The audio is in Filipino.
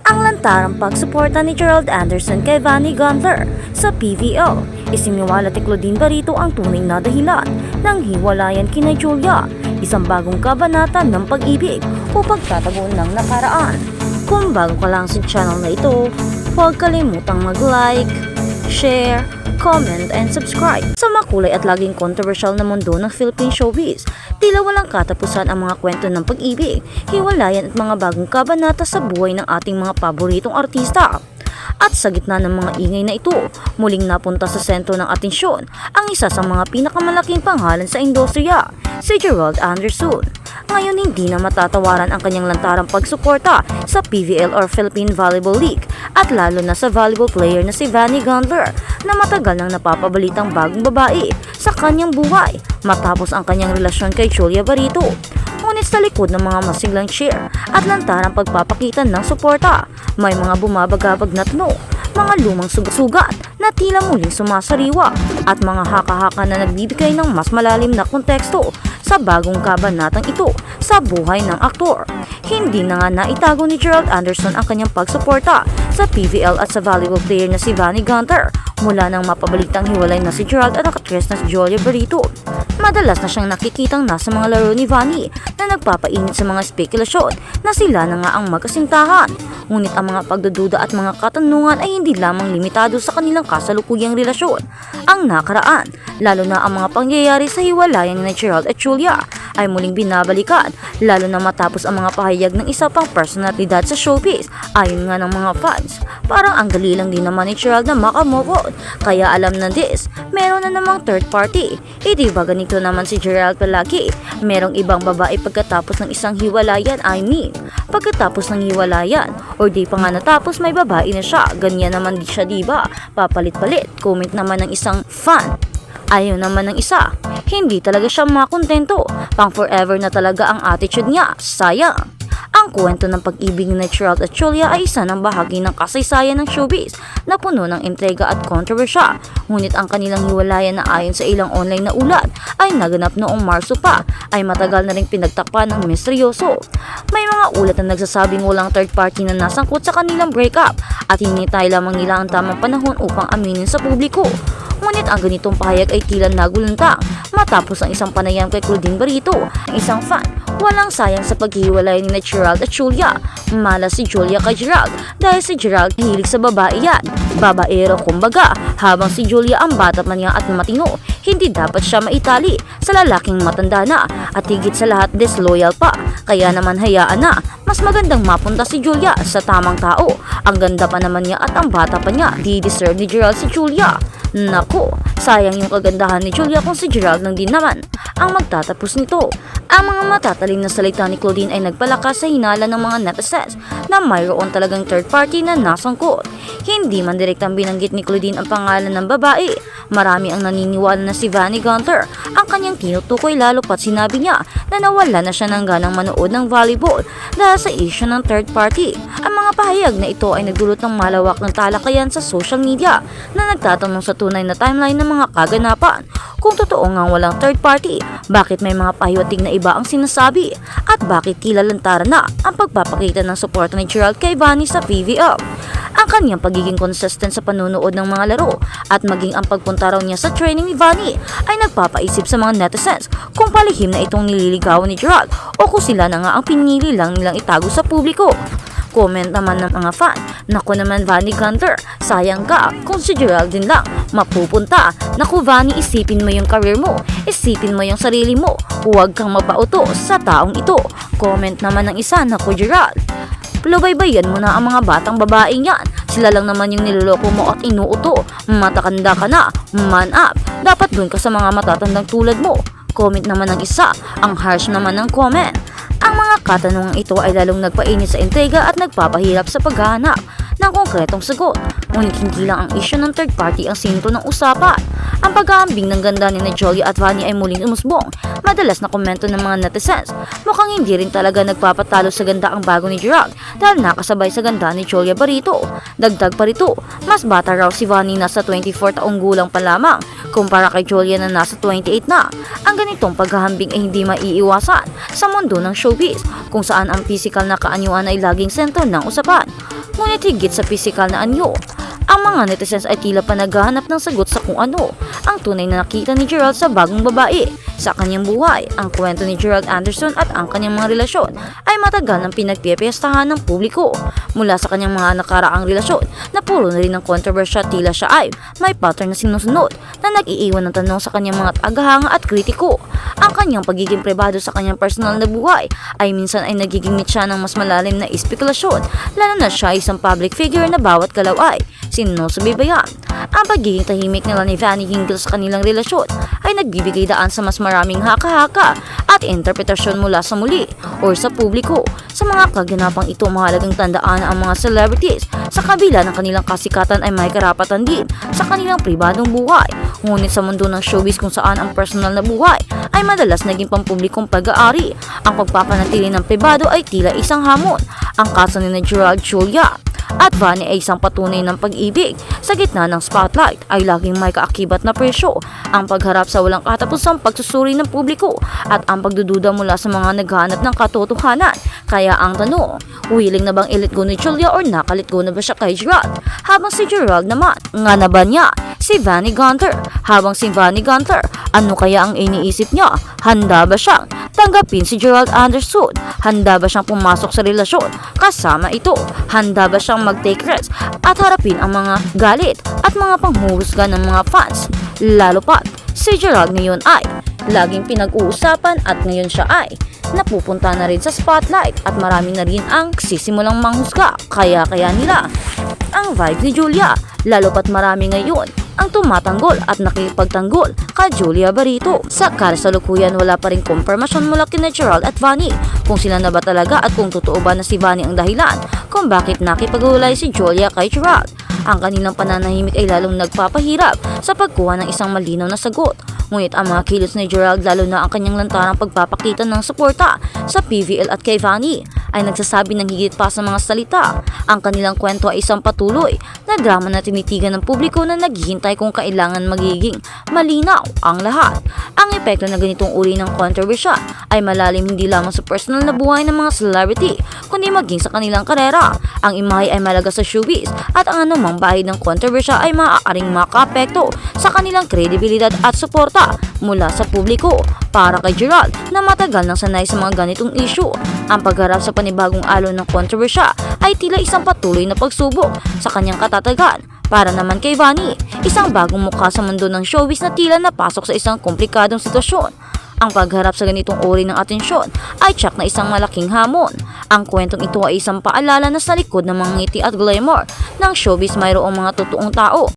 ang lantarang pagsuporta ni Gerald Anderson kay Vanny Gunter sa PVL. Isiniwalat ni Claudine Barito ang tunay na dahilan ng hiwalayan kina Julia, isang bagong kabanata ng pag-ibig o pagtatago ng nakaraan. Kung bago ka lang sa channel na ito, huwag kalimutang mag-like, share, comment, and subscribe. Sa makulay at laging controversial na mundo ng Philippine showbiz, tila walang katapusan ang mga kwento ng pag-ibig, hiwalayan at mga bagong kabanata sa buhay ng ating mga paboritong artista. At sa gitna ng mga ingay na ito, muling napunta sa sentro ng atensyon ang isa sa mga pinakamalaking pangalan sa industriya, si Gerald Anderson. Ngayon hindi na matatawaran ang kanyang lantarang pagsuporta sa PVL or Philippine Volleyball League at lalo na sa volleyball player na si Vanny Gunter na matagal nang napapabalitang bagong babae sa kanyang buhay matapos ang kanyang relasyon kay Julia Barito. Ngunit sa likod ng mga masiglang cheer at lantarang pagpapakita ng suporta, may mga bumabagabag na tanong, mga lumang sugat na tila muling sumasariwa at mga haka-haka na nagbibigay ng mas malalim na konteksto sa bagong kabanatang ito sa buhay ng aktor. Hindi na nga naitago ni Gerald Anderson ang kanyang pagsuporta sa PVL at sa volleyball player na si Vanny Gunter mula nang mapabalitang hiwalay na si Gerald at actress na si Julia Barito. Madalas na siyang nakikitang nasa mga laro ni Vanny na nagpapainit sa mga spekulasyon na sila na nga ang magkasintahan. Ngunit ang mga pagdududa at mga katanungan ay hindi lamang limitado sa kanilang kasalukuyang relasyon. Ang nakaraan, lalo na ang mga pangyayari sa hiwalayan ni Gerald at Julia, ay muling binabalikan, lalo na matapos ang mga pahayag ng isa pang personalidad sa showbiz. Ayon nga ng mga fans, parang ang dali lang din naman ni Gerald na makamove on, kaya alam na this, meron na namang third party. Di ba ganito naman si Gerald palagi? Merong ibang babae pagkatapos ng isang hiwalayan, pagkatapos ng hiwalayan, or di pa nga natapos may babae na siya, ganyan naman di siya diba? Papalit-palit, comment naman ng isang fan. Ayaw naman ng isa, hindi talaga siya makontento, pang forever na talaga ang attitude niya, sayang. Ang kwento ng pag-ibig ni Gerald at Julia ay isa ng bahagi ng kasaysayan ng showbiz na puno ng intriga at kontrobersya. Ngunit ang kanilang hiwalayan na ayon sa ilang online na ulat ay naganap noong Marso pa ay matagal na ring pinagtakpan ng misteryoso. May mga ulat na nagsasabing walang third party na nasangkot sa kanilang breakup at hinintay lamang nila ang tamang panahon upang aminin sa publiko. Ngunit ang ganitong pahayag ay tila nagulantang matapos ang isang panayam kay Claudine Barito, ang isang fan. Walang sayang sa paghiwalay ni Gerald at Julia. Malas si Julia kay Gerald dahil si Gerald hilig sa babae yan. Babaero kumbaga, habang si Julia ang bata man niya at matino, hindi dapat siya maitali sa lalaking matanda na at higit sa lahat disloyal pa. Kaya naman hayaan na, mas magandang mapunta si Julia sa tamang tao. Ang ganda pa naman niya at ang bata pa niya, di deserve ni Gerald si Julia. Nako, sayang yung kagandahan ni Julia kung si Gerald lang din naman ang magtatapos nito. Ang mga matatalim na salita ni Claudine ay nagpalakas sa hinala ng mga netizens na mayroon talagang third party na nasangkot. Hindi man direktang binanggit ni Claudine ang pangalan ng babae. Marami ang naniniwala na si Vanny Gunter ang kanyang tinutukoy, lalo pat sinabi niya na nawala na siya ng ganang manood ng volleyball dahil sa issue ng third party. Ang mga pahayag na ito ay nagdulot ng malawak ng talakayan sa social media na nagtatanong sa tunay na timeline ng mga kaganapan. Kung totoo ngang walang third party, bakit may mga pahiwatig na iba ang sinasabi? At bakit tila lantaran na ang pagpapakita ng suporta ni Gerald kay Vanny sa PVL? Ang kanyang pagiging consistent sa panunood ng mga laro at maging ang pagpunta raw niya sa training ni Vanny ay nagpapaisip sa mga netizens kung palihim na itong nililigawan ni Gerald o kung sila na nga ang pinili lang nilang itago sa publiko. Comment naman ng mga fan, naku naman Vanny Gunter, sayang ka kung si Gerald din lang mapupunta. Naku Vanny, isipin mo yung career mo, isipin mo yung sarili mo, huwag kang mapauto sa taong ito. Comment naman ng isa, naku Gerald, lubaybayan mo na ang mga batang babae yan. Sila lang naman yung niloloko mo at inuuto. Matakanda ka na, man up. Dapat dun ka sa mga matatandang tulad mo. Comment naman ng isa, ang harsh naman ng comment. Ang mga katanungang ito ay lalong nagpainit sa intriga at nagpapahirap sa paghahanap ng konkretong sagot. Ngunit hindi lang ang issue ng third party ang sentro ng usapan. Ang pag-aambing ng ganda ni Julia at Vanny ay muling umusbong. Madalas na komento ng mga netizens, mukhang hindi rin talaga nagpapatalo sa ganda ang bago ni Gerald dahil nakasabay sa ganda ni Julia Barito. Dagdag pa rito, mas bata raw si Vanny, nasa 24 taong gulang pa lamang kumpara kay Julia na nasa 28 na. Ang ganitong paghahambing ay hindi maiiwasan sa mundo ng showbiz kung saan ang physical na kaanyuan ay laging sentro ng usapan. ngunit higit sa pisikal na anyo. Ang mga netizens ay tila pa naghahanap ng sagot sa kung ano ang tunay na nakita ni Gerald sa bagong babae. Sa kanyang buhay, ang kwento ni Gerald Anderson at ang kanyang mga relasyon ay matagal nang pinagpipiestahan ng publiko. Mula sa kanyang mga nakaraang relasyon na puro na rin ng kontrobersya, tila siya ay may pattern na sinusunod na nag-iiwan ng tanong sa kanyang mga tagahanga at kritiko. Ang kanyang pagiging pribado sa kanyang personal na buhay ay minsan ay nagiging mitya ng mas malalim na espekulasyon, lalo na siya ay isang public figure na bawat galaw ay sinusubaybayan. Ang pagiging tahimik nila ni Vanny hinggil sa kanilang relasyon ay nagbibigay daan sa mas maraming haka-haka at interpretasyon mula sa muli o sa publiko. Sa mga kaganapang ito, mahalagang tandaan na ang mga celebrities sa kabila ng kanilang kasikatan ay may karapatan din sa kanilang pribadong buhay. Ngunit sa mundo ng showbiz kung saan ang personal na buhay ay madalas naging pampublikong pag-aari, ang pagpapanatili ng pribado ay tila isang hamon. Ang kaso ni Gerald, Julia at Vanny ay isang patunay ng pag-ibig. Sa gitna ng spotlight ay laging may kaakibat na presyo, ang pagharap sa walang katapusang pagsusuri ng publiko at ang pagdududa mula sa mga naghahanap ng katotohanan. Kaya ang tanong, willing na bang i-let go ni Julia or nakalit go na ba siya kay Gerald? Habang si Gerald naman, nga na ba niya si Vanny Gunter? Habang si Vanny Gunter, ano kaya ang iniisip niya? Handa ba siyang tanggapin si Gerald Anderson? Handa ba siyang pumasok sa relasyon kasama ito? Handa ba siyang mag-take risks at harapin ang mga galit at mga panghuhusga ng mga fans? Lalo pat, si Gerald ngayon ay laging pinag-uusapan at ngayon siya ay napupunta na rin sa spotlight at marami na rin ang sisimulang manghusga. Kaya nila ang vibe ni Julia, lalo pat marami ngayon ang tumatanggol at nakipagtanggol kay Julia Barito. Sa kasalukuyan, wala pa rin kumpirmasyon mula kina Gerald at Vanny kung sila na ba talaga at kung totoo ba na si Vanny ang dahilan kung bakit nakipag-ulay si Julia kay Gerald. Ang kanilang pananahimik ay lalong nagpapahirap sa pagkuha ng isang malinaw na sagot. Ngunit ang mga kilos ni Gerald, lalo na ang kanyang lantarang pagpapakita ng suporta sa PVL at kay Vanny, ay nagsasabi ng higit pa sa mga salita. Ang kanilang kwento ay isang patuloy na drama na tinitigan ng publiko na naghihintay kung kailangan magiging malinaw ang lahat. Ang epekto ng ganitong uri ng kontrobersya ay malalim hindi lamang sa personal na buhay ng mga celebrity, kundi maging sa kanilang karera. Ang imahe ay malaga sa showbiz at ang anumang bahid ng kontrobersya ay maaaring makaapekto sa kanilang kredibilidad at suporta mula sa publiko. Para kay Gerald na matagal nang sanay sa mga ganitong issue, ang pagharap sa panibagong alon ng kontrobersya ay tila isang patuloy na pagsubok sa kanyang katatagan. Para naman kay Vanny, isang bagong mukha sa mundo ng showbiz na tila napasok sa isang komplikadong sitwasyon. Ang pagharap sa ganitong uri ng atensyon ay tsak na isang malaking hamon. Ang kwentong ito ay isang paalala na sa likod ng mga ngiti at glamour ng showbiz mayroong mga totoong tao